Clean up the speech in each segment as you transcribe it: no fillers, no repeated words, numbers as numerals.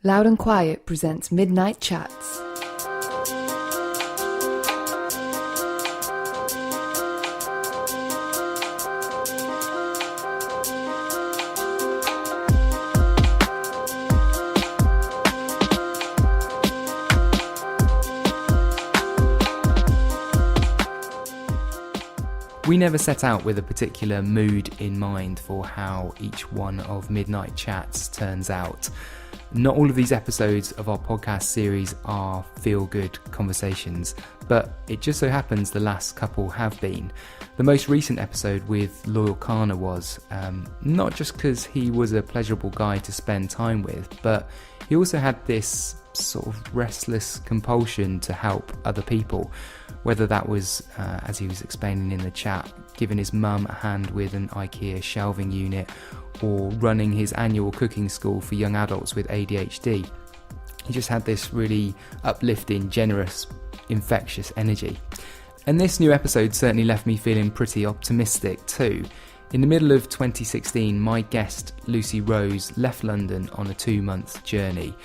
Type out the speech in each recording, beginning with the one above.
Loud and Quiet presents Midnight Chats. We never set out with a particular mood in mind for how each one of Midnight Chats turns out. Not all of these episodes of our podcast series are feel-good conversations, but it just so happens the last couple have been. The most recent episode with Loyal Kana was, not just because he was a pleasurable guy to spend time with, but he also had this sort of restless compulsion to help other people, whether that was, as he was explaining in the chat, giving his mum a hand with an IKEA shelving unit, or running his annual cooking school for young adults with ADHD. He just had this really uplifting, generous, infectious energy. And this new episode certainly left me feeling pretty optimistic too. In the middle of 2016, my guest, Lucy Rose, left London on a 2-month journey.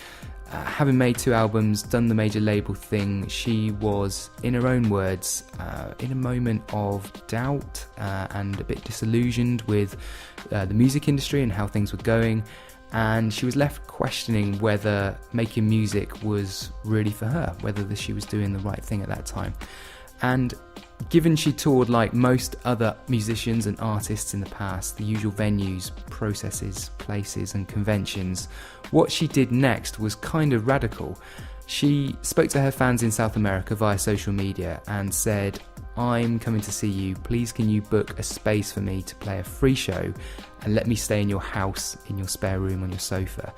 Having made 2 albums, done the major label thing, she was, in her own words, in a moment of doubt and a bit disillusioned with the music industry and how things were going, and she was left questioning whether making music was really for her, whether she was doing the right thing at that time. And given she toured like most other musicians and artists in the past, the usual venues, processes, places and conventions, what she did next was kind of radical. She spoke to her fans in South America via social media and said, "I'm coming to see you, please can you book a space for me to play a free show and let me stay in your house, in your spare room on your sofa."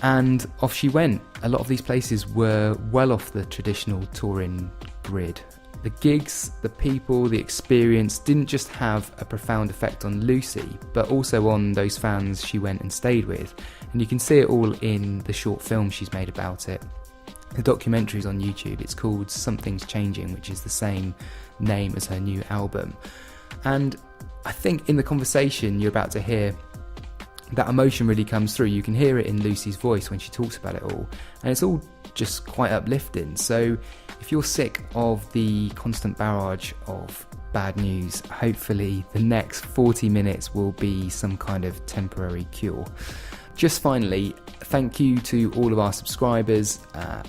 And off she went. A lot of these places were well off the traditional touring grid. The gigs, the people, the experience didn't just have a profound effect on Lucy, but also on those fans she went and stayed with. And you can see it all in the short film she's made about it. The documentary's on YouTube. It's called Something's Changing, which is the same name as her new album. And I think in the conversation you're about to hear, that emotion really comes through. You can hear it in Lucy's voice when she talks about it all. And it's all just quite uplifting. So if you're sick of the constant barrage of bad news, hopefully the next 40 minutes will be some kind of temporary cure. Just finally, thank you to all of our subscribers,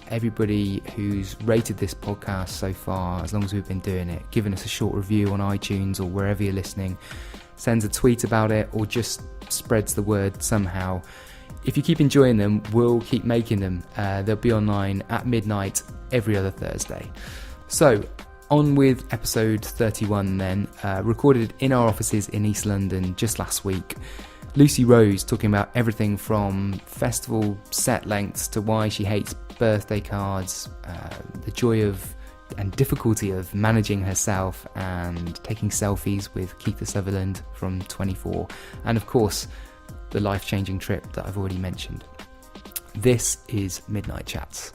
everybody who's rated this podcast so far, as long as we've been doing it, given us a short review on iTunes or wherever you're listening, sends a tweet about it or just spreads the word somehow. If you keep enjoying them, we'll keep making them. They'll be online at midnight every other Thursday. So, on with episode 31 then, recorded in our offices in East London just last week. Lucy Rose talking about everything from festival set lengths to why she hates birthday cards, the joy of and difficulty of managing herself and taking selfies with Keith Sutherland from 24, and of course the life-changing trip that I've already mentioned. This is Midnight Chats.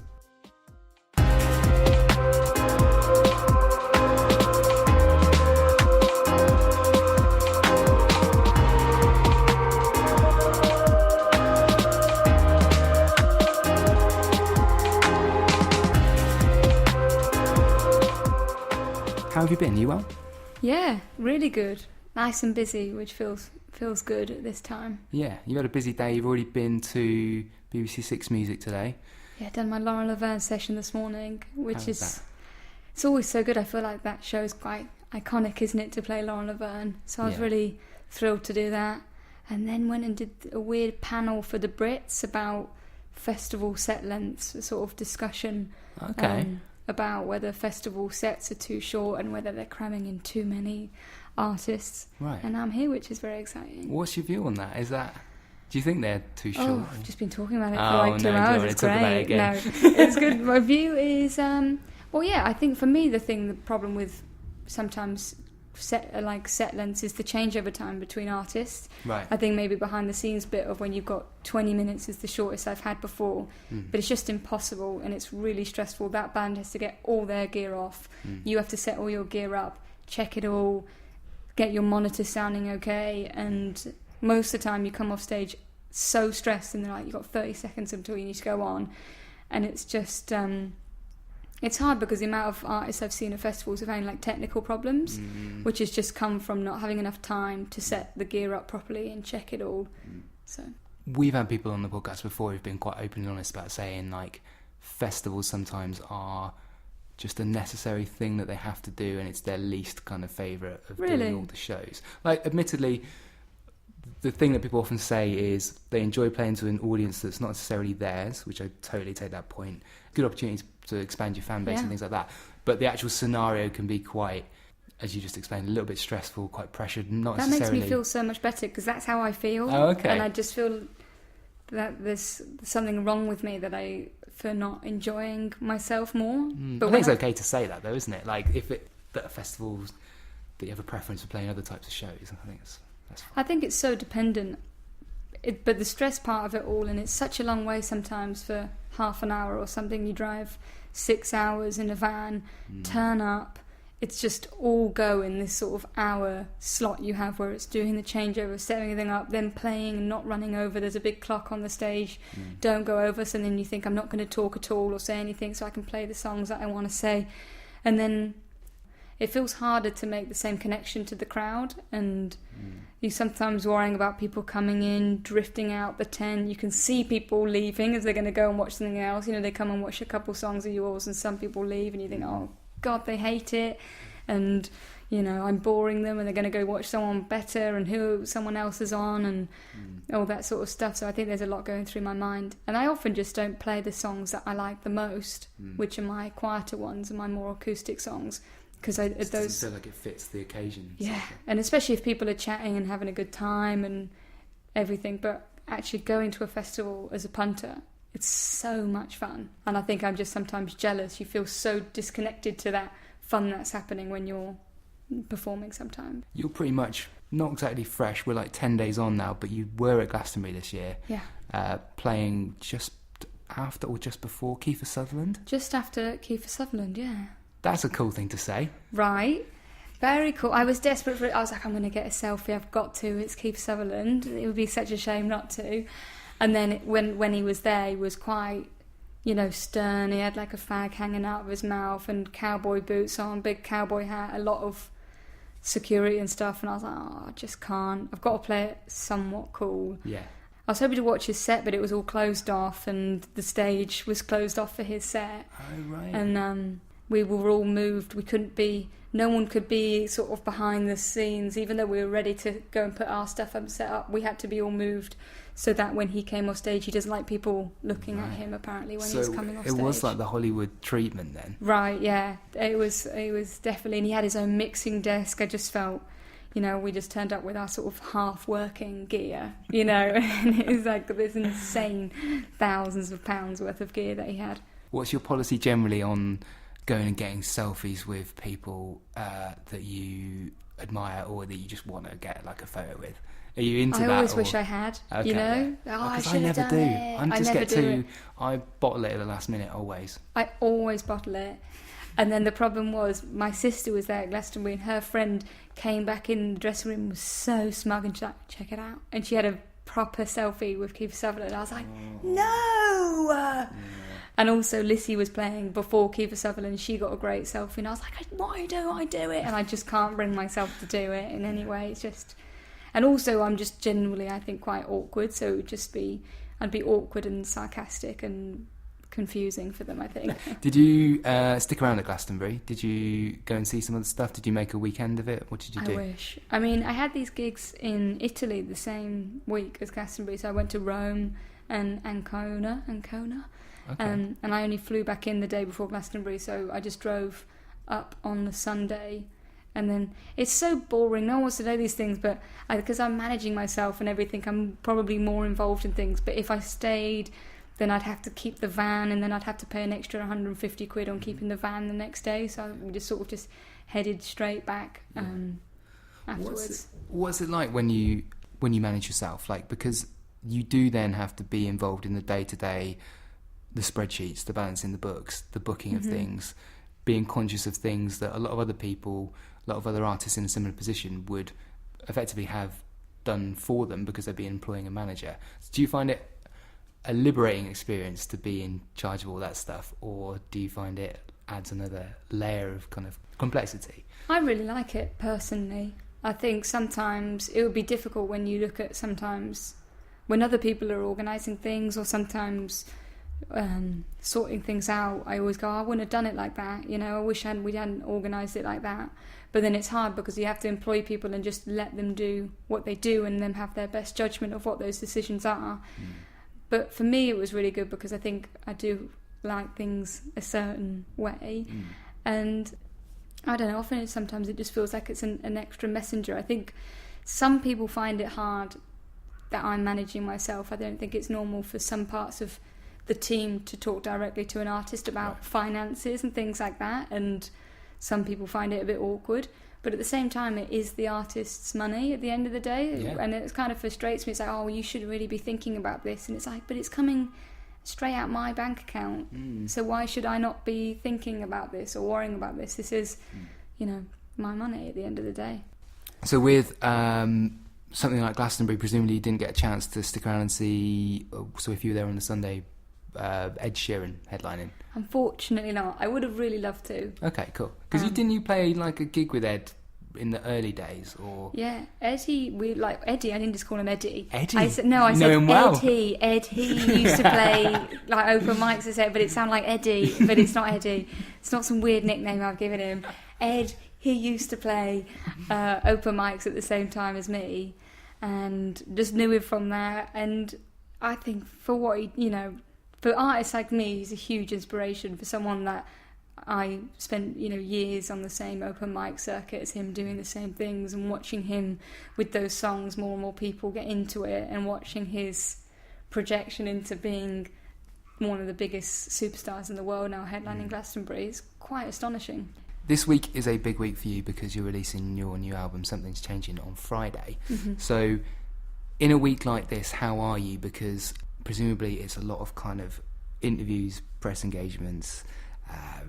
How have you been? You well? Yeah, really good. Nice and busy, which feels good at this time. Yeah, you had a busy day. You've already been to BBC Six Music today. Yeah, done my Laurent Laverne session this morning, which is that? It's always so good. I feel like that show is quite iconic, isn't it, to play Laurent Laverne? So I was really thrilled to do that. And then went and did a weird panel for the Brits about festival set lengths, a sort of discussion. Okay. About whether festival sets are too short and whether they're cramming in too many artists. Right. And I'm here, which is very exciting. What's your view on that? Do you think they're too short? Oh, I've just been talking about it for like 2 hours. It's talk great. about it again? No, it's good. My view is, I think for me the problem with sometimes set lengths is the changeover time between artists. Right. I think maybe behind the scenes bit of when you've got 20 minutes is the shortest I've had before, but it's just impossible and it's really stressful. That band has to get all their gear off. You have to set all your gear up, check it all, get your monitor sounding okay, and most of the time you come off stage so stressed, and they're like, you've got 30 seconds until you need to go on. And it's just, it's hard because the amount of artists I've seen at festivals have had like technical problems, which has just come from not having enough time to set the gear up properly and check it all. So we've had people on the podcast before who've been quite open and honest about saying like festivals sometimes are just a necessary thing that they have to do, and it's their least kind of favourite of doing all the shows. Like, admittedly, the thing that people often say is they enjoy playing to an audience that's not necessarily theirs, which I totally take that point. Good opportunity to expand your fan base and things like that. But the actual scenario can be quite, as you just explained, a little bit stressful, quite pressured. Not that necessarily... makes me feel so much better, because that's how I feel. Oh, okay. And I just feel that there's something wrong with me for not enjoying myself more. But I think it's okay to say that, though, isn't it? Like, that at festivals that you have a preference for playing other types of shows, I think that's fine. I think it's so dependent. But the stress part of it all, and it's such a long way sometimes for half an hour or something. You drive 6 hours in a van, turn up. It's just all go in this sort of hour slot you have where it's doing the changeover, setting everything up, then playing and not running over. There's a big clock on the stage. Don't go over. So then you think, I'm not going to talk at all or say anything so I can play the songs that I want to say. And then it feels harder to make the same connection to the crowd. And you sometimes worrying about people coming in, drifting out the tent. You can see people leaving as they're going to go and watch something else. You know, they come and watch a couple songs of yours and some people leave and you think, oh, God, they hate it, and you know, I'm boring them, and they're going to go watch someone better and who someone else is on, and all that sort of stuff. So I think there's a lot going through my mind, and I often just don't play the songs that I like the most, which are my quieter ones and my more acoustic songs, because those doesn't feel like it fits the occasion. Yeah, and especially if people are chatting and having a good time and everything. But actually going to a festival as a punter, it's so much fun, and I think I'm just sometimes jealous. You feel so disconnected to that fun that's happening when you're performing sometimes. You're pretty much not exactly fresh. We're like 10 days on now, but you were at Glastonbury this year, playing just after or just before Kiefer Sutherland? Just after Kiefer Sutherland, yeah. That's a cool thing to say. Right. Very cool. I was desperate for it. I was like, I'm going to get a selfie. I've got to. It's Kiefer Sutherland. It would be such a shame not to. And then when he was there, he was quite, you know, stern. He had like a fag hanging out of his mouth and cowboy boots on, big cowboy hat, a lot of security and stuff. And I was like, oh, I just can't. I've got to play it somewhat cool. Yeah. I was hoping to watch his set, but it was all closed off, and the stage was closed off for his set. Oh, right. And we were all moved. No one could be sort of behind the scenes, even though we were ready to go and put our stuff up and set up. We had to be all moved so that when he came off stage, he doesn't like people looking at him, apparently, when he's coming off stage. It was like the Hollywood treatment then? Right, yeah. It was definitely, and he had his own mixing desk. I just felt, you know, we just turned up with our sort of half-working gear, you know, and it was like this insane thousands of pounds worth of gear that he had. What's your policy generally on going and getting selfies with people that you admire or that you just want to get like a photo with? Are you into that? I always wish I had, okay, you know? Yeah. Oh, I should have done it. I bottle it at the last minute, always. I always bottle it. And then the problem was, my sister was there at Glastonbury, and her friend came back in the dressing room, was so smug, and she's like, check it out. And she had a proper selfie with Kiefer Sutherland. I was like, no! Yeah. And also Lissy was playing before Kiefer Sutherland. She got a great selfie, and I was like, why do I do it? And I just can't bring myself to do it in any way. It's just... And also I'm just generally, I think, quite awkward, so it would just be... I'd be awkward and sarcastic and confusing for them, I think. Did you stick around at Glastonbury? Did you go and see some of the stuff? Did you make a weekend of it? What did you do? I wish. I mean, I had these gigs in Italy the same week as Glastonbury, so I went to Rome and Ancona. Okay. And I only flew back in the day before Glastonbury, so I just drove up on the Sunday. And then it's so boring. No one wants to know these things, but because I'm managing myself and everything, I'm probably more involved in things. But if I stayed, then I'd have to keep the van, and then I'd have to pay an extra 150 quid on keeping the van the next day. So we just sort of just headed straight back afterwards. What's it like when you manage yourself? Like, because you do then have to be involved in the day-to-day, the spreadsheets, the balancing the books, the booking of things, being conscious of things that a lot of other people, a lot of other artists in a similar position would effectively have done for them because they'd be employing a manager. Do you find it a liberating experience to be in charge of all that stuff, or do you find it adds another layer of kind of complexity? I really like it personally. I think sometimes it would be difficult when you look at sometimes when other people are organising things, or sometimes sorting things out. I always go, I wouldn't have done it like that, I wish we hadn't organised it like that. But then it's hard because you have to employ people and just let them do what they do and then have their best judgment of what those decisions are. But for me it was really good because I think I do like things a certain way. And I don't know, often sometimes it just feels like it's an extra messenger. I think some people find it hard that I'm managing myself. I don't think it's normal for some parts of the team to talk directly to an artist about finances and things like that, and some people find it a bit awkward. But at the same time, it is the artist's money at the end of the day, and it kind of frustrates me. It's like, oh, well, you should really be thinking about this, and it's like, but it's coming straight out my bank account, so why should I not be thinking about this or worrying about this? This is, my money at the end of the day. So with something like Glastonbury, presumably you didn't get a chance to stick around and see, so if you were there on the Sunday, Ed Sheeran headlining? Unfortunately not. I would have really loved to. Okay, cool. Because didn't you play like a gig with Ed in the early days, or? Yeah, Eddie. We like Eddie. I didn't just call him Eddie. Eddie. I said no. I said him well. Ed. He used to play like open mics. I said, but it sounded like Eddie, but it's not Eddie. It's not some weird nickname I've given him. Ed. He used to play open mics at the same time as me, and just knew him from there. And I think for what he, for artists like me, he's a huge inspiration. For someone that I spent, years on the same open mic circuit as him, doing the same things, and watching him with those songs, more and more people get into it, and watching his projection into being one of the biggest superstars in the world now, headlining Glastonbury, is quite astonishing. This week is a big week for you because you're releasing your new album, Something's Changing, on Friday. So in a week like this, how are you? Because presumably it's a lot of kind of interviews, press engagements,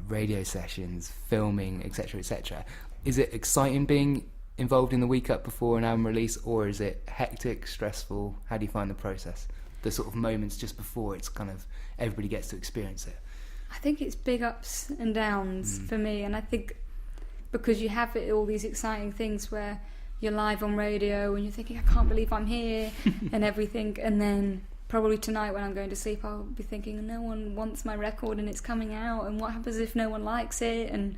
radio sessions, filming, etc., etc. Is it exciting being involved in the week up before an album release, or is it hectic, stressful? How do you find the process? The sort of moments just before it's kind of everybody gets to experience it. I think it's big ups and downs for me, and I think because you have all these exciting things where you're live on radio and you're thinking, I can't believe I'm here and everything, and then probably tonight when I'm going to sleep I'll be thinking, no one wants my record and it's coming out, and what happens if no one likes it? And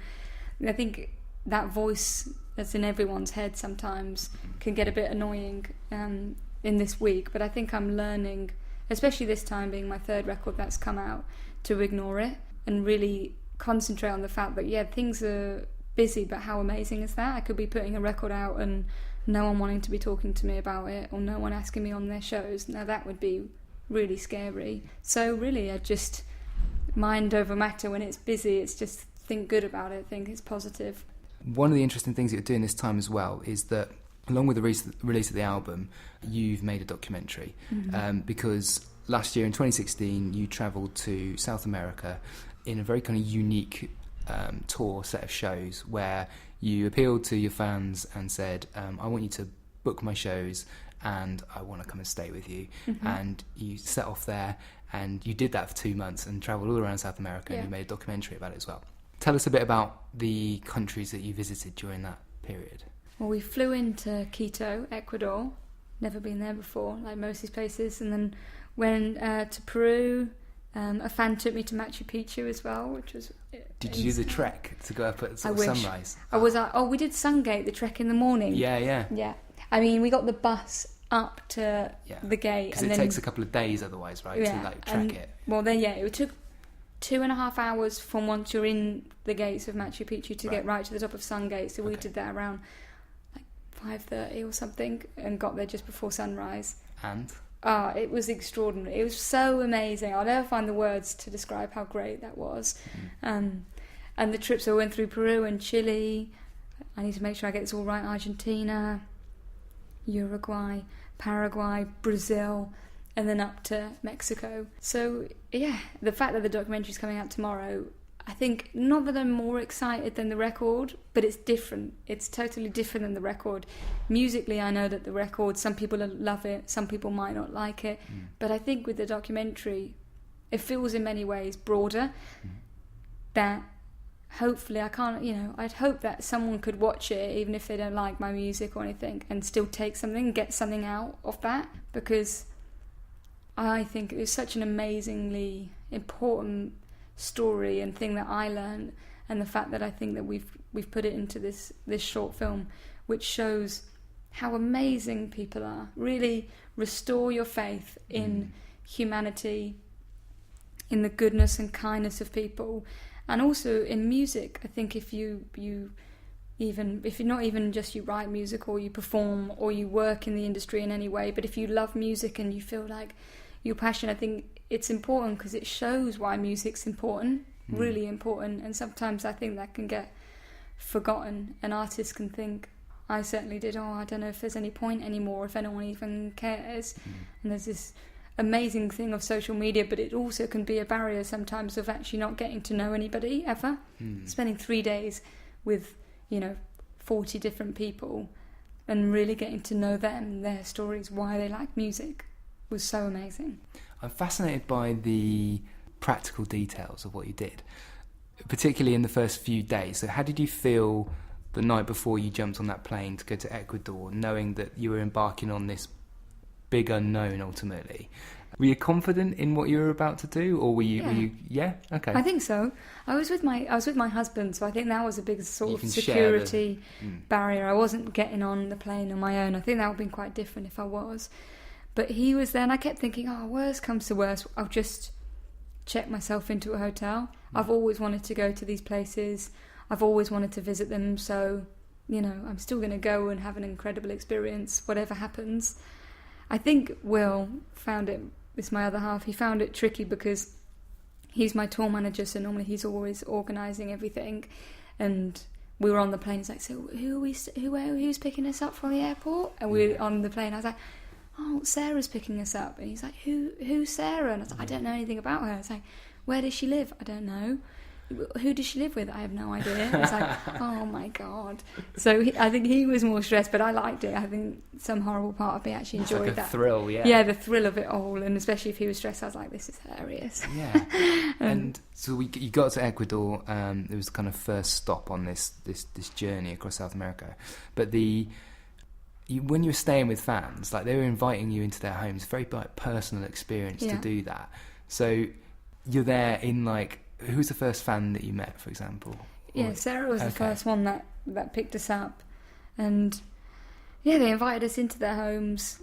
I think that voice that's in everyone's head sometimes can get a bit annoying in this week, but I think I'm learning, especially this time being my third record that's come out, to ignore it and really concentrate on the fact that things are busy, but how amazing is that? I could be putting a record out and no one wanting to be talking to me about it, or no one asking me on their shows. Now that would be really scary. So really I just mind over matter. When it's busy, it's just think good about it, think it's positive. One of the interesting things that you're doing this time as well is that along with the release of the album, you've made a documentary because last year in 2016 you travelled to South America in a very kind of unique tour set of shows where you appealed to your fans and said, I want you to book my shows and I want to come and stay with you. And you set off there and you did that for 2 months and travelled all around South America and you made a documentary about it as well. Tell us a bit about the countries that you visited during that period. Well, we flew into Quito, Ecuador. Never been there before, like most of these places. And then went to Peru. A fan took me to Machu Picchu as well, which was... Did you do the trek to go up at sort of sunrise? We did Sungate, the trek in the morning. Yeah. I mean, we got the bus up to the gate. Because it takes a couple of days otherwise, right, to trek it. Well, then, it took 2.5 hours from once you're in the gates of Machu Picchu to get right to the top of Sungate. So we did that around 5:30 or something and got there just before sunrise. And? It was extraordinary. It was so amazing. I'll never find the words to describe how great that was. And the trips I went through Peru and Chile. I need to make sure I get this all right. Argentina, Uruguay, Paraguay, Brazil, and then up to Mexico. So, the fact that the documentary's coming out tomorrow, I think, not that I'm more excited than the record, but it's different. It's totally different than the record. Musically, I know that the record, some people love it, some people might not like it. But I think with the documentary, it feels in many ways broader. That hopefully I'd hope that someone could watch it, even if they don't like my music or anything, and still take something, get something out of that. Because I think it's such an amazingly important story and thing that I learned, and the fact that I think that we've put it into this short film, which shows how amazing people are. Really restore your faith in humanity, in the goodness and kindness of people, and also in music. I think if you're not even just you write music or you perform or you work in the industry in any way, but if you love music and you feel like your passion, I think it's important because it shows why music's important, really important. And sometimes I think that can get forgotten. An artist can think, I certainly did, I don't know if there's any point anymore, if anyone even cares. And there's this amazing thing of social media, but it also can be a barrier sometimes of actually not getting to know anybody ever. Spending 3 days with 40 different people and really getting to know them, their stories, why they like music, was so amazing. I'm fascinated by the practical details of what you did, particularly in the first few days. So how did you feel the night before you jumped on that plane to go to Ecuador, knowing that you were embarking on this big unknown ultimately? Were you confident in what you were about to do, or were you yeah? Okay. I think so. I was with my husband, so I think that was a big sort of security barrier. I wasn't getting on the plane on my own. I think that would have been quite different if I was. But he was there, and I kept thinking, worst comes to worst, I'll just check myself into a hotel. I've always wanted to go to these places. I've always wanted to visit them, so, I'm still going to go and have an incredible experience, whatever happens. I think Will found it, it's my other half, he found it tricky because he's my tour manager, so normally he's always organising everything. And we were on the plane, he's like, so who's picking us up from the airport? And we were on the plane, I was like, Sarah's picking us up. And he's like, who's Sarah? And I was like, I don't know anything about her. I was like, where does she live? I don't know. Who does she live with? I have no idea. It's like, oh my God. So I think he was more stressed, but I liked it. I think some horrible part of me actually enjoyed like that. Thrill, yeah. Yeah, the thrill of it all, and especially if he was stressed, I was like, this is hilarious. Yeah. And so you got to Ecuador. It was the kind of first stop on this journey across South America. But when you were staying with fans, like they were inviting you into their homes, very personal experience to do that. So you're there in who's the first fan that you met, for example? Yeah, Sarah was the first one that picked us up, and they invited us into their homes.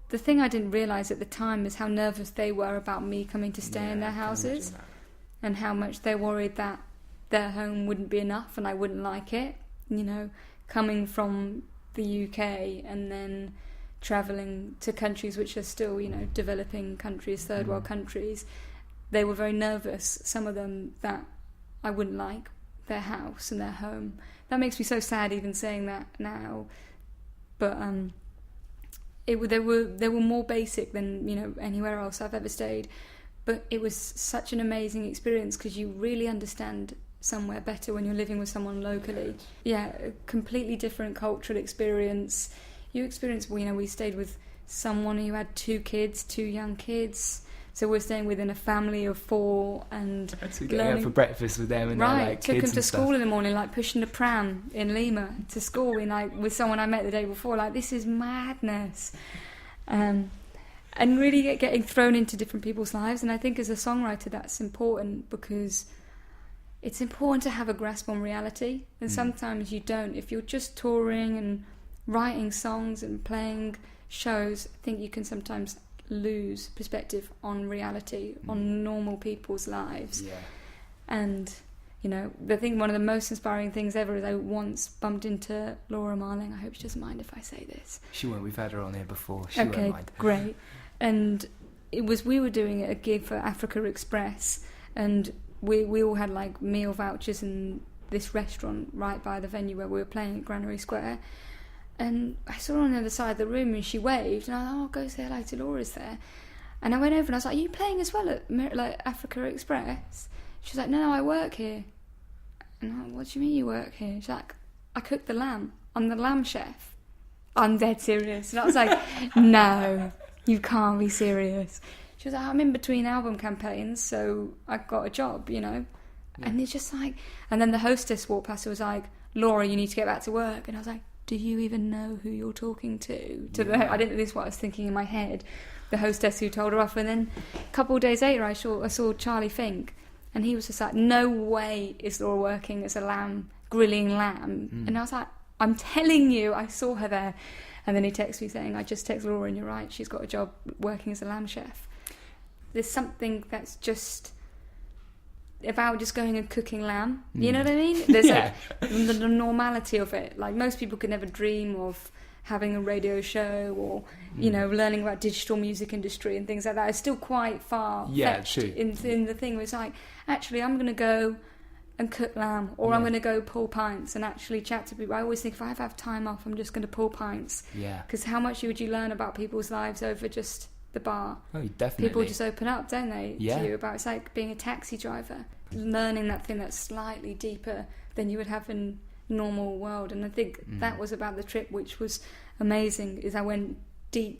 The thing I didn't realise at the time is how nervous they were about me coming to stay in their houses, and how much they worried that their home wouldn't be enough and I wouldn't like it. Coming from the UK and then travelling to countries which are still, developing countries, third world countries, they were very nervous, some of them, that I wouldn't like their house and their home. That makes me so sad even saying that now. But they were more basic than anywhere else I've ever stayed. But it was such an amazing experience because you really understand somewhere better when you're living with someone locally. Yeah, a completely different cultural experience. You experience, we stayed with someone who had 2 young kids. So we're staying within a family of 4 and so getting out for breakfast with them and took kids them to and school stuff. in the morning, pushing a pram in Lima to school with someone I met the day before. This is madness. And really getting thrown into different people's lives. And I think as a songwriter that's important because it's important to have a grasp on reality. And sometimes you don't. If you're just touring and writing songs and playing shows, I think you can sometimes lose perspective on reality, on normal people's lives. And I think one of the most inspiring things ever is I once bumped into Laura Marling. I hope she doesn't mind if I say this. She won't. We've had her on here before. She won't mind. Great. And we were doing a gig for Africa Express, and we all had meal vouchers in this restaurant right by the venue where we were playing at Granary Square. And I saw her on the other side of the room and she waved, and I thought, go say hello to Laura's there. And I went over and I was like, are you playing as well at Africa Express? She's like, no, I work here. And I'm like, what do you mean you work here? She's like, I cook the lamb. I'm the lamb chef. I'm dead serious. And I was like, no, you can't be serious. She was like, I'm in between album campaigns, so I got a job, you know. Yeah. And it's just like, and then the hostess walked past and was like, Laura, you need to get back to work. And I was like, do you even know who you're talking to? I didn't know this is what I was thinking in my head. The hostess who told her off. And then a couple of days later, I saw Charlie Fink, and he was just like, no way is Laura working as a lamb, grilling lamb. And I was like, I'm telling you, I saw her there. And then he texted me saying, I just texted Laura and you're right, she's got a job working as a lamb chef. There's something that's just about just going and cooking lamb. You know what I mean? There's the normality of it. Like, most people could never dream of having a radio show or, you know, learning about digital music industry and things like that. It's still quite far-fetched in the thing where it's like, actually, I'm going to go and cook lamb, or I'm going to go pull pints and actually chat to people. I always think, if I have time off, I'm just going to pull pints. Yeah. Because how much would you learn about people's lives over just the bar? Oh, definitely. People just open up, don't they, to you about, it's like being a taxi driver, learning that thing that's slightly deeper than you would have in normal world. And I think that was about the trip, which was amazing, is I went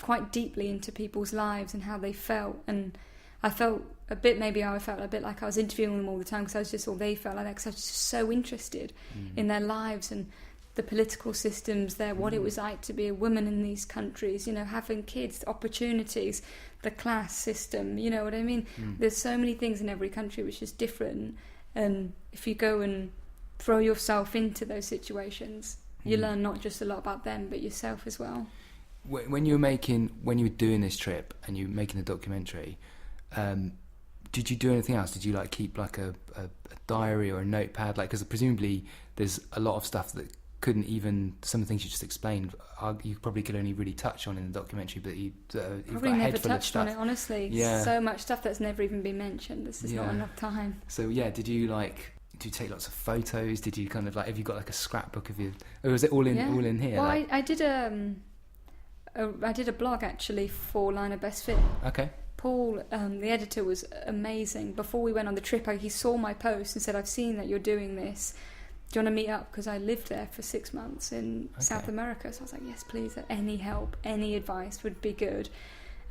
quite deeply into people's lives and how they felt. And I felt a bit like I was interviewing them all the time, because I was just all they felt like that, because I was just so interested in their lives and the political systems there, what it was like to be a woman in these countries, you know, having kids, opportunities, the class system, you know what I mean? There's so many things in every country which is different, and if you go and throw yourself into those situations, you learn not just a lot about them, but yourself as well. When you were doing this trip and you were making the documentary, did you do anything else? Did you like keep like a diary or a notepad? Like, because presumably there's a lot of stuff that couldn't even, some of the things you just explained, you probably could only really touch on in the documentary, but you've got a head full of stuff. On it, honestly. Yeah. So much stuff that's never even been mentioned. This is not enough time. So did you take lots of photos? Did you kind of like, have you got like a scrapbook of your, or was it all in here? Well, like? I did a blog actually for Line of Best Fit. Okay. Paul, the editor, was amazing. Before we went on the trip, he saw my post and said, I've seen that you're doing this. Do you want to meet up? Because I lived there for 6 months in South America. So I was like, yes, please. Any help, any advice would be good.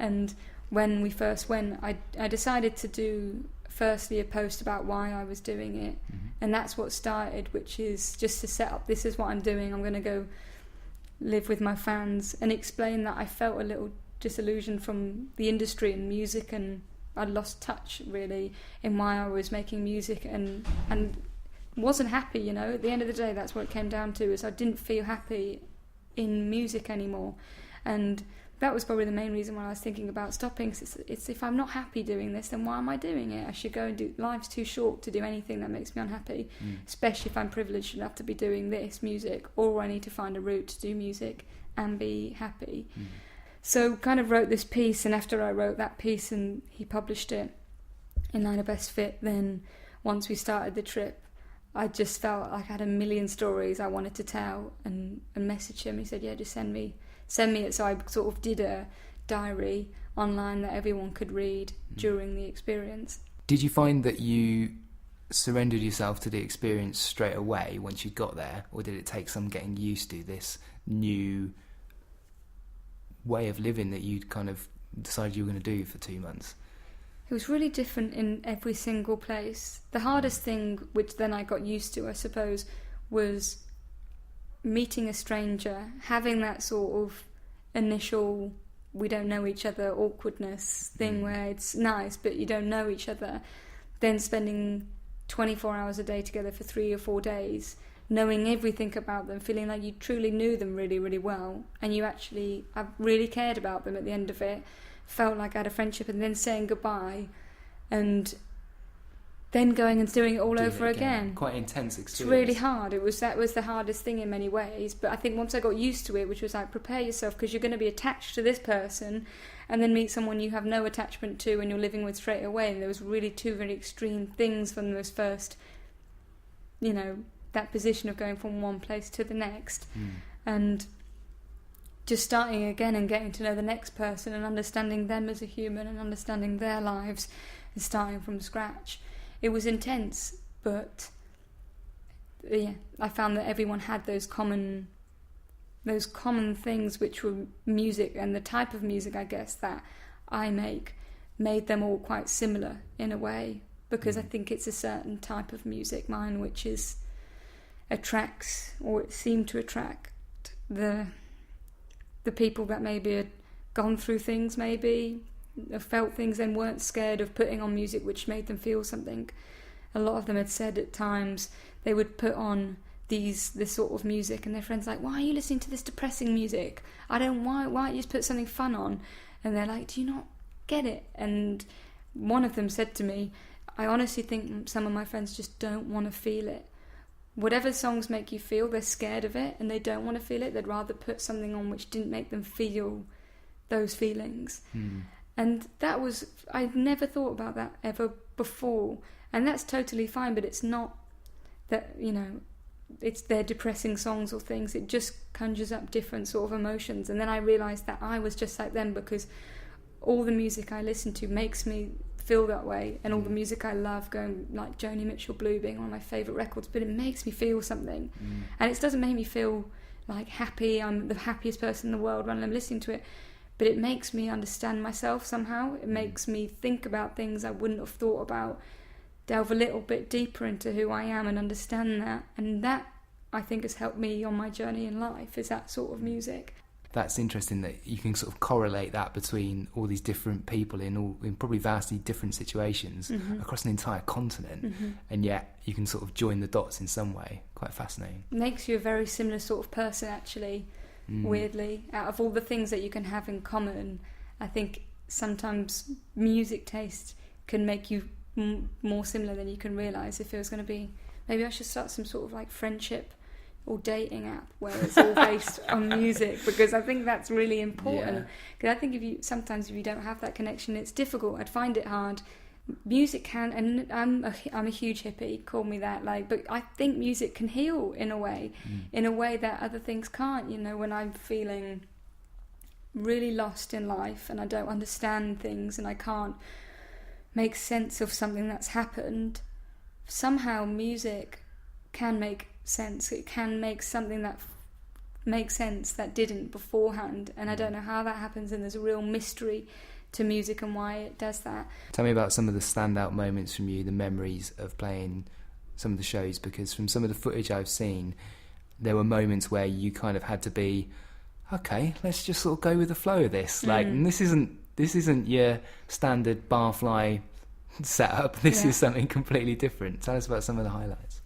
And when we first went, I decided to do, firstly, a post about why I was doing it. And that's what started, which is just to set up, this is what I'm doing. I'm going to go live with my fans and explain that I felt a little disillusioned from the industry and music, and I'd lost touch really in why I was making music, and wasn't happy, you know. At the end of the day, that's what it came down to, is I didn't feel happy in music anymore. And that was probably the main reason why I was thinking about stopping. It's if I'm not happy doing this, then why am I doing it? I should go and do, life's too short to do anything that makes me unhappy, especially if I'm privileged enough to be doing this music, or I need to find a route to do music and be happy. So kind of wrote this piece, and after I wrote that piece and he published it in Line of Best Fit, then once we started the trip, I just felt like I had a million stories I wanted to tell, and messaged him. He said, yeah, just send me it. So I sort of did a diary online that everyone could read during the experience. Did you find that you surrendered yourself to the experience straight away once you got there, or did it take some getting used to this new way of living that you kind of decided you were going to do for 2 months? It was really different in every single place. The hardest thing, which then I got used to, I suppose, was meeting a stranger, having that sort of initial we don't know each other awkwardness thing where it's nice but you don't know each other, then spending 24 hours a day together for 3 or 4 days, knowing everything about them, feeling like you truly knew them really, really well, and I really cared about them at the end of it, felt like I had a friendship, and then saying goodbye, and then going and doing it all over again. Quite intense experience. It's really hard. That was the hardest thing in many ways, but I think once I got used to it, which was like, prepare yourself, because you're going to be attached to this person and then meet someone you have no attachment to and you're living with straight away, and there was really two very extreme things from those first, that position of going from one place to the next, and just starting again and getting to know the next person and understanding them as a human and understanding their lives and starting from scratch. it was intense, but yeah, I found that everyone had those common things, which were music, and the type of music, I guess, that I made them all quite similar in a way, because I think it's a certain type of music, mine, which attracts, or it seemed to attract the people that maybe had gone through things, maybe have felt things, and weren't scared of putting on music which made them feel something. A lot of them had said at times they would put on this sort of music, and their friends like, why are you listening to this depressing music? Why don't you just put something fun on? And they're like, do you not get it? And one of them said to me, I honestly think some of my friends just don't want to feel it. Whatever songs make you feel, they're scared of it and they don't want to feel it. They'd rather put something on which didn't make them feel those feelings. And that was, I'd never thought about that ever before, and that's totally fine. But it's not that, it's their depressing songs or things. It just conjures up different sort of emotions. And then I realised that I was just like them, because all the music I listen to makes me feel that way, and all the music I love, going like Joni Mitchell Blue being one of my favourite records, but it makes me feel something. And it doesn't make me feel like happy, I'm the happiest person in the world when I'm listening to it, but it makes me understand myself somehow. It makes me think about things I wouldn't have thought about, delve a little bit deeper into who I am and understand that. And that, I think, has helped me on my journey in life, is that sort of music. That's interesting that you can sort of correlate that between all these different people in probably vastly different situations across an entire continent, and yet you can sort of join the dots in some way. Quite fascinating. Makes you a very similar sort of person, actually, weirdly. Out of all the things that you can have in common, I think sometimes music taste can make you more similar than you can realise. If it was going to be, maybe I should start some sort of like friendship or dating app where it's all based on music, because I think that's really important. Because I think if you don't have that connection, it's difficult. I'd find it hard. Music can, and I'm a huge hippie, call me that, but I think music can heal in a way that other things can't. When I'm feeling really lost in life and I don't understand things and I can't make sense of something that's happened, somehow music can make sense. It can make something that makes sense that didn't beforehand, and I don't know how that happens, and there's a real mystery to music and why it does that. Tell me about some of the standout moments from you, the memories of playing some of the shows, because from some of the footage I've seen, there were moments where you kind of had to be, okay, let's just sort of go with the flow of this. And this isn't your standard barfly setup. This is something completely different. Tell us about some of the highlights.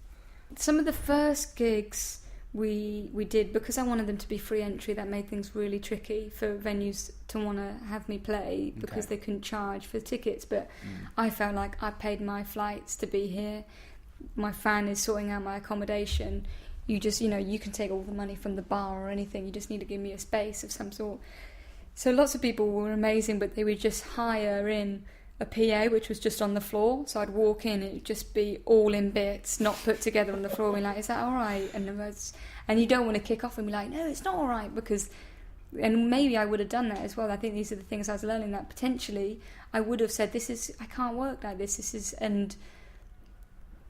Some of the first gigs we did, because I wanted them to be free entry, that made things really tricky for venues to want to have me play, because they couldn't charge for tickets. But I felt like I paid my flights to be here. My fan is sorting out my accommodation. You just, you can take all the money from the bar or anything. You just need to give me a space of some sort. So lots of people were amazing, but they would just hire in a PA which was just on the floor. So I'd walk in, it'd just be all in bits, not put together on the floor, and like, is that all right? And you don't want to kick off and be like, no, it's not all right, because, and maybe I would have done that as well. I think these are the things I was learning, that potentially I would have said, I can't work like this, and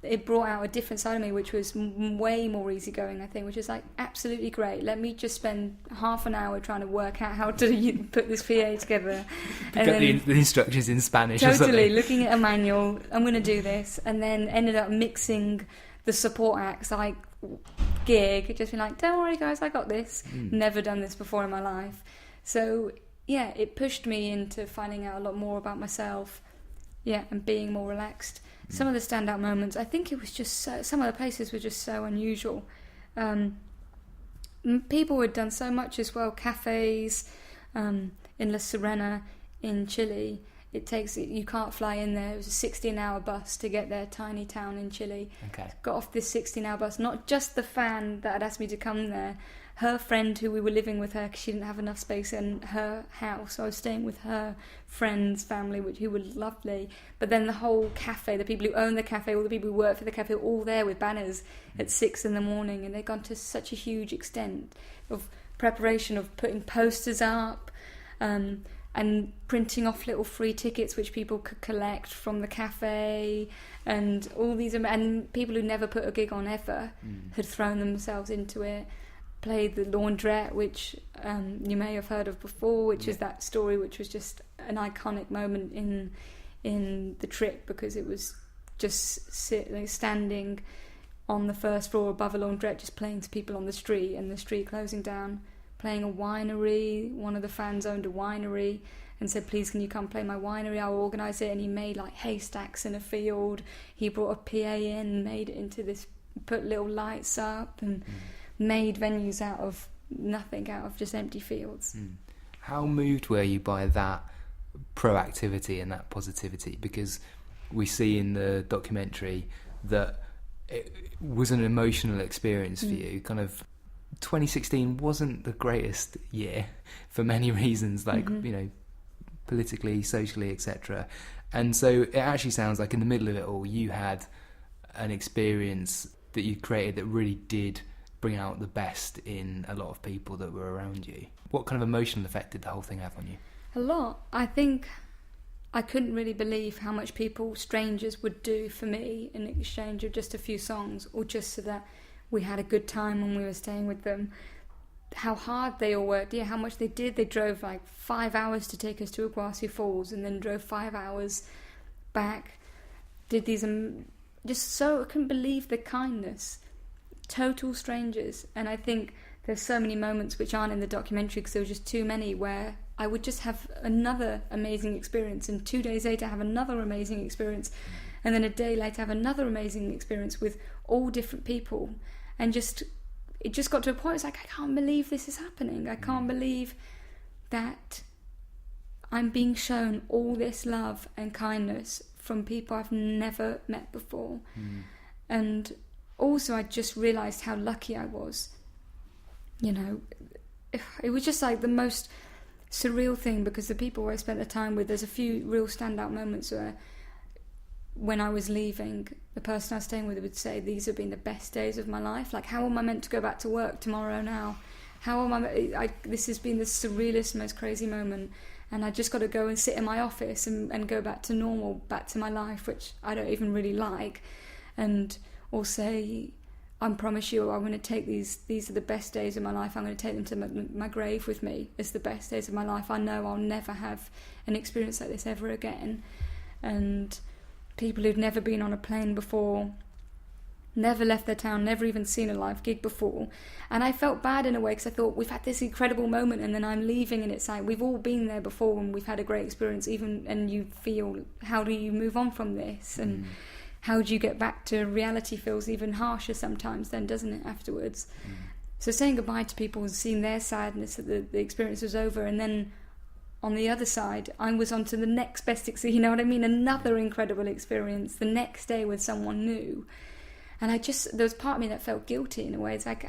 it brought out a different side of me, which was way more easygoing, I think, which is like, absolutely great. Let me just spend half an hour trying to work out how to put this PA together. Pick up the instructions in Spanish or something. Totally, looking at a manual, I'm going to do this. And then ended up mixing the support acts, like gig, just being like, don't worry guys, I got this. Never done this before in my life. So, yeah, it pushed me into finding out a lot more about myself, and being more relaxed. Some of the standout moments, I think it was just some of the places were just so unusual. People had done so much as well. Cafes in La Serena in Chile, you can't fly in there. It was a 16-hour bus to get there, tiny town in Chile. Got off this 16-hour bus, not just the fan that had asked me to come there, her friend who we were living with her, because she didn't have enough space in her house. So I was staying with her friend's family, who were lovely. But then the whole cafe, the people who own the cafe, all the people who work for the cafe, were all there with banners at 6 a.m, and they'd gone to such a huge extent of preparation, of putting posters up. and printing off little free tickets which people could collect from the cafe, and all these, and people who never put a gig on ever had thrown themselves into it. Played the Laundrette, which you may have heard of before, which is that story which was just an iconic moment in the trip, because it was just standing on the first floor above a laundrette, just playing to people on the street, and the street closing down. Playing a winery, one of the fans owned a winery and said, please can you come play my winery, I'll organise it. And he made like haystacks in a field, he brought a PA in, made it into this, put little lights up, and made venues out of nothing, out of just empty fields. How moved were you by that proactivity and that positivity? Because we see in the documentary that it was an emotional experience for you. Kind of 2016 wasn't the greatest year for many reasons, like you know, politically, socially, etc. And so it actually sounds like in the middle of it all, you had an experience that you created that really did bring out the best in a lot of people that were around you. What kind of emotional effect did the whole thing have on you? A lot. I think I couldn't really believe how much strangers would do for me in exchange of just a few songs, or just so that we had a good time when we were staying with them. How hard they all worked, how much they did. They drove like 5 hours to take us to Iguazu Falls, and then drove 5 hours back. Did these, just so, I couldn't believe the kindness. Total strangers. And I think there's so many moments which aren't in the documentary because there were just too many, where I would just have another amazing experience, and 2 days later have another amazing experience, and then a day later have another amazing experience with all different people. And it just got to a point, it's like, I can't believe this is happening. I can't believe that I'm being shown all this love and kindness from people I've never met before. And also I just realised how lucky I was. You know, it was just like the most surreal thing, because the people I spent the time with, there's a few real standout moments where when I was leaving, the person I was staying with would say, these have been the best days of my life. Like, how am I meant to go back to work tomorrow now? How am this has been the surrealest, most crazy moment, and I just got to go and sit in my office and go back to normal, back to my life, which I don't even really like. And or say, I promise you, I'm going to take these are the best days of my life, I'm going to take them to my grave with me as the best days of my life. I know I'll never have an experience like this ever again. And people who'd never been on a plane before, never left their town, never even seen a live gig before. And I felt bad in a way, because I thought, we've had this incredible moment and then I'm leaving, and it's like, we've all been there before and we've had a great experience, and you feel, how do you move on from this? And how do you get back to reality? Feels even harsher sometimes then, doesn't it, afterwards? So saying goodbye to people and seeing their sadness that the experience was over, and then on the other side, I was on to the next best experience, you know what I mean? Another incredible experience the next day with someone new. And there was part of me that felt guilty in a way. It's like,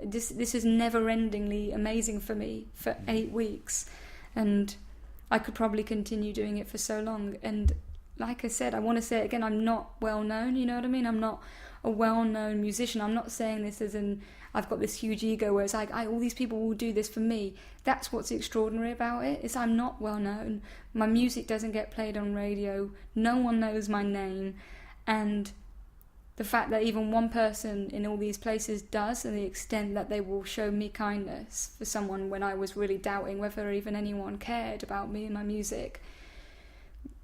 this is never-endingly amazing for me for 8 weeks. And I could probably continue doing it for so long. And like I said, I want to say it again, I'm not well-known, you know what I mean? I'm not a well-known musician. I'm not saying this as I've got this huge ego where it's like, all these people will do this for me. That's what's extraordinary about it, is I'm not well-known. My music doesn't get played on radio. No one knows my name. And the fact that even one person in all these places does, and the extent that they will show me kindness for someone when I was really doubting whether even anyone cared about me and my music,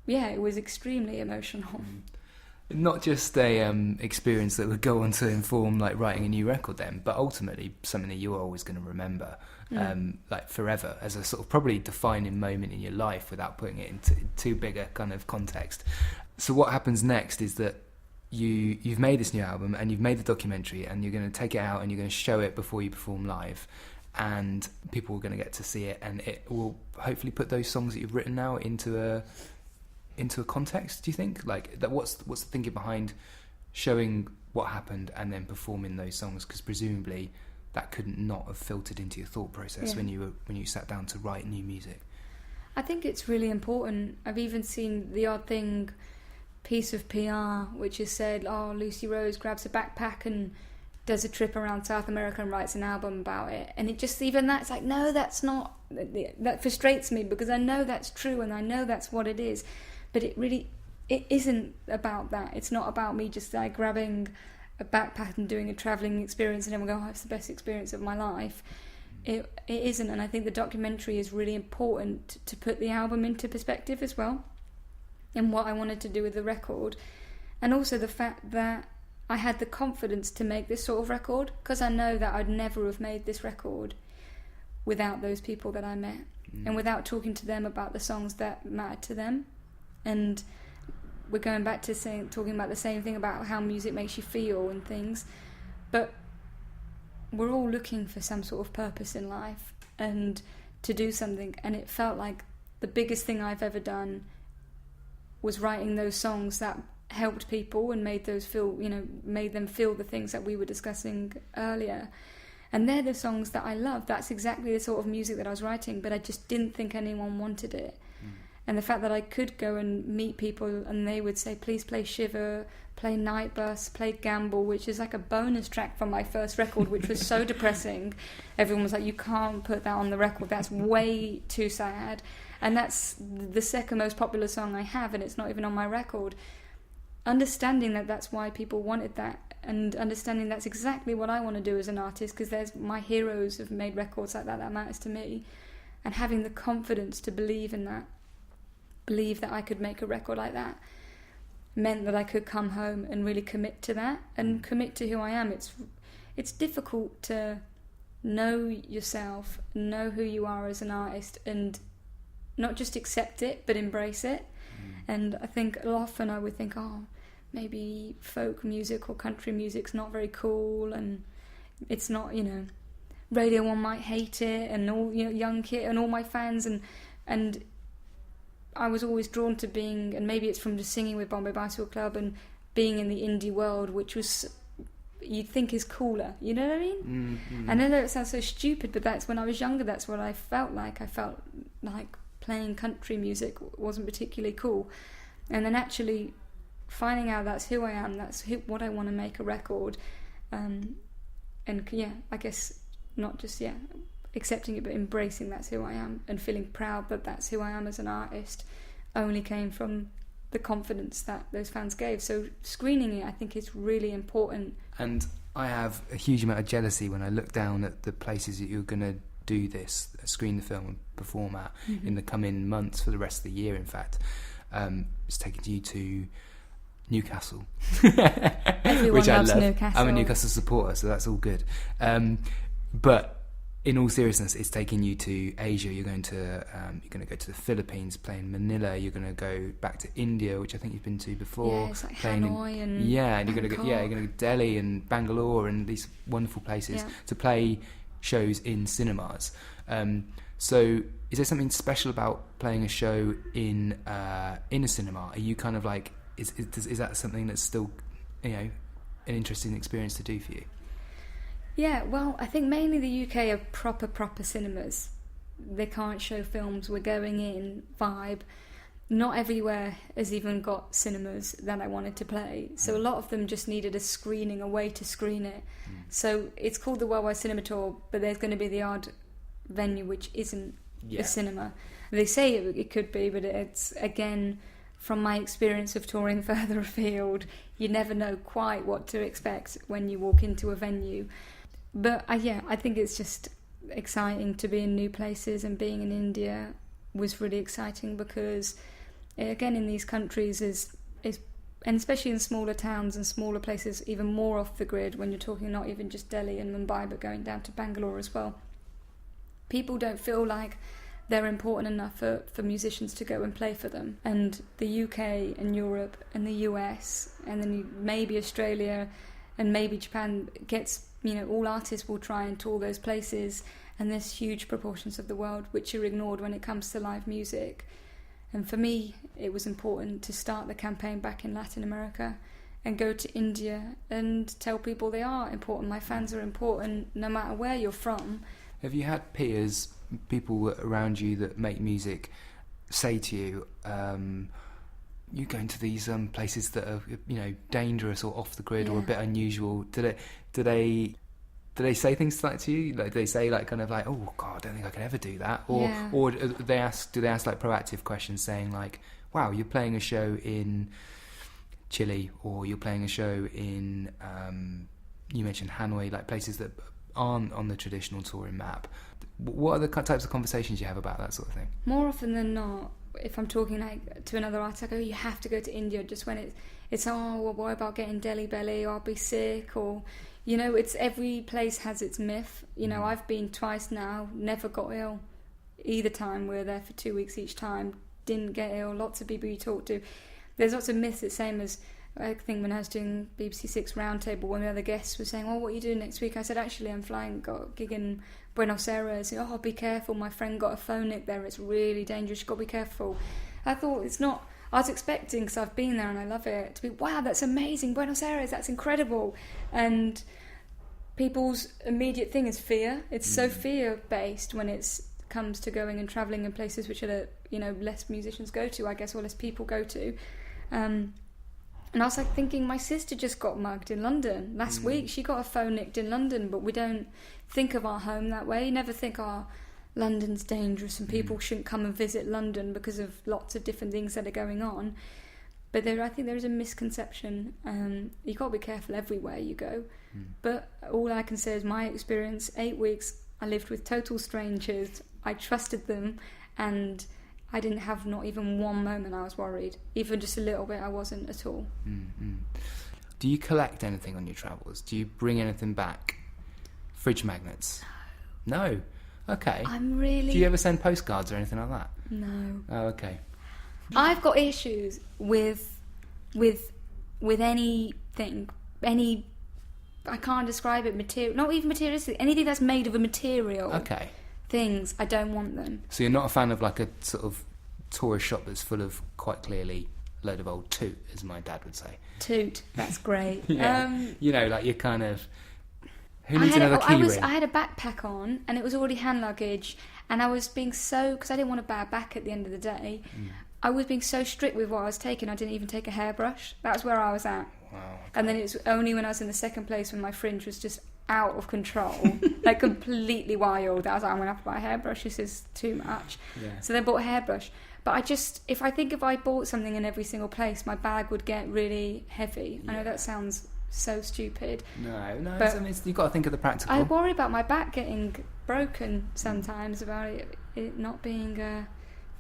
yeah, it was extremely emotional. Not just a experience that would go on to inform like writing a new record then, but ultimately something that you're always going to remember like forever, as a sort of probably defining moment in your life, without putting it into too big a kind of context. So what happens next is that you've made this new album and you've made the documentary, and you're going to take it out and you're going to show it before you perform live, and people are going to get to see it, and it will hopefully put those songs that you've written now into a context. Do you think, like, that what's the thinking behind showing what happened and then performing those songs? Because presumably that couldn't not have filtered into your thought process when you sat down to write new music. I think it's really important. I've even seen the odd piece of PR which has said, Lucy Rose grabs a backpack and does a trip around South America and writes an album about it. And it just, even that's like, no, that's not, that frustrates me because I know that's true and I know that's what it is. But it isn't about that. It's not about me just like grabbing a backpack and doing a travelling experience and everyone go, oh, it's the best experience of my life. It isn't. And I think the documentary is really important to put the album into perspective as well, and what I wanted to do with the record. And also the fact that I had the confidence to make this sort of record, because I know that I'd never have made this record without those people that I met, and without talking to them about the songs that mattered to them. And we're going back to talking about the same thing about how music makes you feel and things, but we're all looking for some sort of purpose in life and to do something. And it felt like the biggest thing I've ever done was writing those songs that helped people and made them feel the things that we were discussing earlier. And they're the songs that I love. That's exactly the sort of music that I was writing, but I just didn't think anyone wanted it. And the fact that I could go and meet people and they would say, please play Shiver, play Night Bus, play Gamble, which is like a bonus track from my first record, which was so depressing. Everyone was like, you can't put that on the record, that's way too sad. And that's the second most popular song I have, and it's not even on my record. Understanding that that's why people wanted that, and understanding that's exactly what I want to do as an artist, because there's my heroes have made records like that matters to me, and having the confidence to believe in that, believe that I could make a record like that, meant that I could come home and really commit to that and commit to who I am. It's difficult to know yourself, know who you are as an artist, and not just accept it but embrace it. And I think often I would think, oh, maybe folk music or country music's not very cool, and it's not, Radio 1 might hate it, and all, young kid and all my fans, and I was always drawn to being, and maybe it's from just singing with Bombay Bicycle Club and being in the indie world, which was, you'd think is cooler, you know what I mean? I know that it sounds so stupid, but that's when I was younger, that's what I felt like. I felt like playing country music wasn't particularly cool. And then actually finding out that's who I am, what I want to make a record, and I guess not just accepting it but embracing that's who I am and feeling proud that that's who I am as an artist, only came from the confidence that those fans gave. So screening it, I think, is really important. And I have a huge amount of jealousy when I look down at the places that you're going to do this, screen the film and perform at in the coming months, for the rest of the year in fact. It's taking you to Newcastle. Everyone which loves I love. Newcastle. I'm a Newcastle supporter, so that's all good. But in all seriousness, it's taking you to Asia. You're going to go to the Philippines, play in Manila. You're going to go back to India, which I think you've been to before. Yeah, it's like Hanoi and and you're going to Bangkok. You're going to go Delhi and Bangalore and these wonderful places to play shows in cinemas. So is there something special about playing a show in a cinema? Are you kind of like, is that something that's still an interesting experience to do for you? Yeah, well, I think mainly the UK are proper cinemas. They can't show films, we're going in vibe. Not everywhere has even got cinemas that I wanted to play, so a lot of them just needed a screening, a way to screen it. So it's called the Worldwide Cinema Tour, but there's going to be the odd venue which isn't a cinema. They say it could be, but it's, again, from my experience of touring further afield, you never know quite what to expect when you walk into a venue. But I think it's just exciting to be in new places, and being in India was really exciting because, again, in these countries is and especially in smaller towns and smaller places, even more off the grid, when you're talking not even just Delhi and Mumbai but going down to Bangalore as well, people don't feel like they're important enough for musicians to go and play for them. And the UK and Europe and the US and then maybe Australia and maybe Japan gets, all artists will try and tour those places, and there's huge proportions of the world which are ignored when it comes to live music. And for me, it was important to start the campaign back in Latin America and go to India and tell people they are important. My fans are important no matter where you're from. Have you had peers, people around you that make music, say to you, you going to these places that are, you know, dangerous or off the grid or a bit unusual. Do they say things like to you? Like, do they say like kind of like, oh God, I don't think I could ever do that, or do they ask like proactive questions saying like, wow, you're playing a show in Chile, or you're playing a show in you mentioned Hanoi, like places that aren't on the traditional touring map. What are the types of conversations you have about that sort of thing? More often than not, if I'm talking like to another artist, I go, you have to go to India, just when it's well, what about getting Delhi belly, or I'll be sick, or, you know, it's every place has its myth. You know, I've been twice now, never got ill either time. We were there for 2 weeks each time, didn't get ill. Lots of people you talk to, there's lots of myths. It's same as I think when I was doing BBC Six Roundtable, one of the other guests was saying, oh, what are you doing next week? I said, actually, I'm flying, got a gig in Buenos Aires. Oh, be careful, my friend got a phone nick there, it's really dangerous, you've got to be careful. I thought, it's not, I was expecting, because I've been there and I love it, to be, wow, that's amazing, Buenos Aires, that's incredible. And people's immediate thing is fear. It's so fear-based when it comes to going and travelling in places which are, you know, less musicians go to, I guess, or less people go to. And I was like thinking, my sister just got mugged in London last week. She got her phone nicked in London, but we don't think of our home that way. You never think, London's dangerous and people shouldn't come and visit London because of lots of different things that are going on. But I think there is a misconception. You've got to be careful everywhere you go. But all I can say is my experience, 8 weeks, I lived with total strangers. I trusted them, and I didn't have not even one moment I was worried. Even just a little bit, I wasn't at all. Do you collect anything on your travels? Do you bring anything back? Fridge magnets? No. Okay. I'm really... Do you ever send postcards or anything like that? No. Oh, okay. I've got issues with anything. I can't describe it, material, not even materialistic, anything that's made of a material. Okay. Things, I don't want them. So you're not a fan of like a sort of tourist shop that's full of quite clearly a load of old toot, as my dad would say. Toot, that's great. You know, like you're kind of, who needs another key ring? I had a backpack on and it was already hand luggage, and I was being so, because I didn't want to bow back at the end of the day, I was being so strict with what I was taking, I didn't even take a hairbrush. That's where I was at. Wow. Okay. And then it was only when I was in the second place when my fringe was just out of control, like completely wild, I was like, I'm going to have to buy a hairbrush, this is too much. So then I bought a hairbrush. But if I bought something in every single place, my bag would get really heavy. I know that sounds so stupid. No, but you've got to think of the practical. I worry about my back getting broken sometimes, about it not being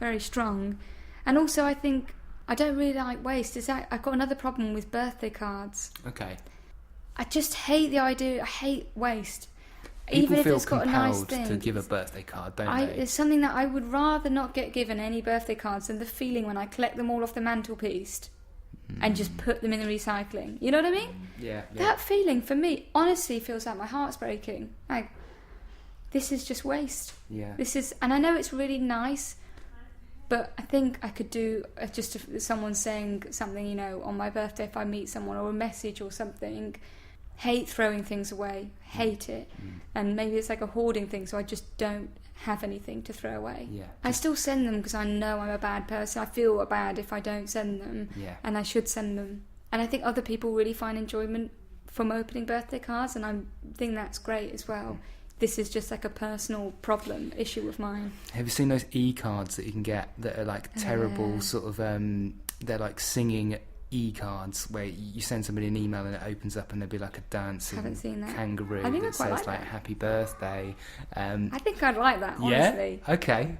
very strong. And also I think I don't really like waste. I've got another problem with birthday cards. Okay. I just hate the idea. I hate waste. People even if feel it's got a nice compelled thing to give a birthday card, don't they? It's something that I would rather not get given any birthday cards than the feeling when I collect them all off the mantelpiece and just put them in the recycling. You know what I mean? Yeah. That feeling for me honestly feels like my heart's breaking. Like, this is just waste. Yeah. And I know it's really nice, but I think I could do just if someone saying something, you know, on my birthday if I meet someone, or a message or something. Hate throwing things away, hate it. And maybe it's like a hoarding thing, so I just don't have anything to throw away. I still send them because I know I'm a bad person. I feel bad if I don't send them, and I should send them. And I think other people really find enjoyment from opening birthday cards, and I think that's great as well. This is just like a personal issue of mine. Have you seen those e-cards that you can get that are like terrible sort of they're like singing e-cards where you send somebody an email and it opens up and there'll be like a dancing kangaroo that says like happy birthday. I think I'd like that, honestly. Yeah? Okay.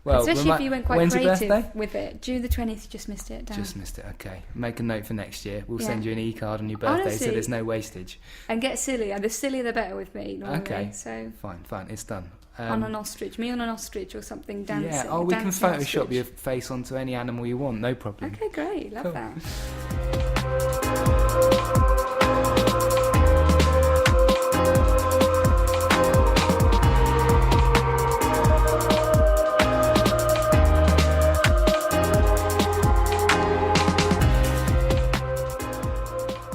Well, especially if you went quite creative with it. June the 20th, just missed it. Just missed it, okay. Make a note for next year. We'll send you an e-card on your birthday, honestly, so there's no wastage. And get sillier. The sillier the better with me, normally. Okay, so fine, it's done. On an ostrich, me on an ostrich or something, dancing. Yeah, we can Photoshop your face onto any animal you want, no problem. Okay, great, love that.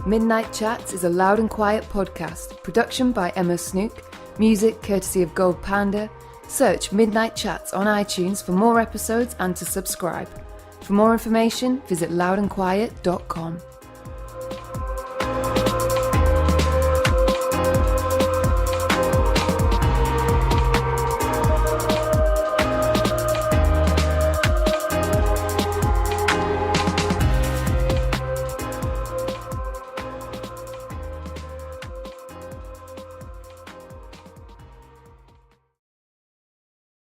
Midnight Chats is a loud and quiet podcast. Production by Emma Snook. Music courtesy of Gold Panda. Search Midnight Chats on iTunes for more episodes and to subscribe. For more information, visit loudandquiet.com.